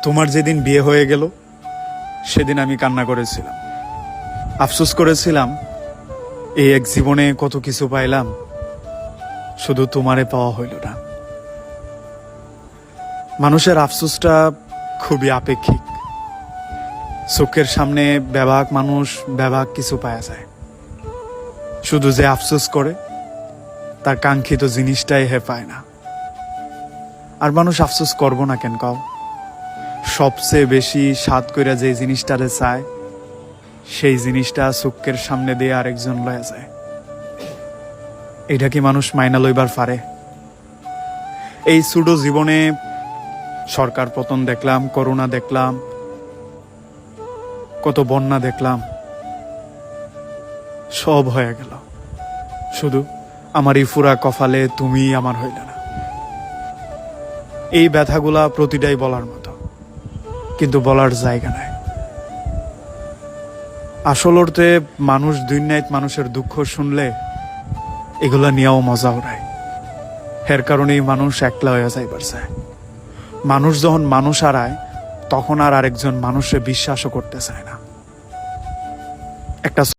তোমার যেদিন বিয়ে হয়ে গেল সেদিন আমি কান্না করেছিলাম, আফসোস করেছিলাম এই এক জীবনে কত কিছু পাইলাম, শুধু তোমারে পাওয়া হইল না। মানুষের আফসোসটা খুবই আপেক্ষিক। চোখের সামনে বেবাক মানুষ বেবাক কিছু পাওয়া যায়, শুধু যে আফসোস করে তার কাঙ্ক্ষিত জিনিসটাই পায় না। আর মানুষ আফসোস করবো না কেন কও? সবচেয়ে বেশি স্বাদ কইরা যে জিনিসটারে চায় সেই জিনিসটা চোখের সামনে দিয়ে আরেকজন লয়া যায়। এটা কি মানুষ মাইনা লইবার পারে? এই সুডো জীবনে সরকার পতন দেখলাম, করোনা দেখলাম, কত বন্যা দেখলাম, সব হয়ে গেল, শুধু আমার এই ফুরা কপালে তুমি আমার হইল না। এই ব্যথাগুলা প্রতিটাই বলার মতো, কিন্তু বলার জায়গা নাই। আসল অর্থে মানুষ দুনিয়ায় মানুষের দুঃখ শুনলে এগুলা নিয়েও মজা ওড়ায়। এর কারণেই মানুষ একলা হয়ে যাইবার চায়। মানুষ যখন মানুষ হারায় তখন আর আরেকজন মানুষে বিশ্বাসও করতে চায় না। একটা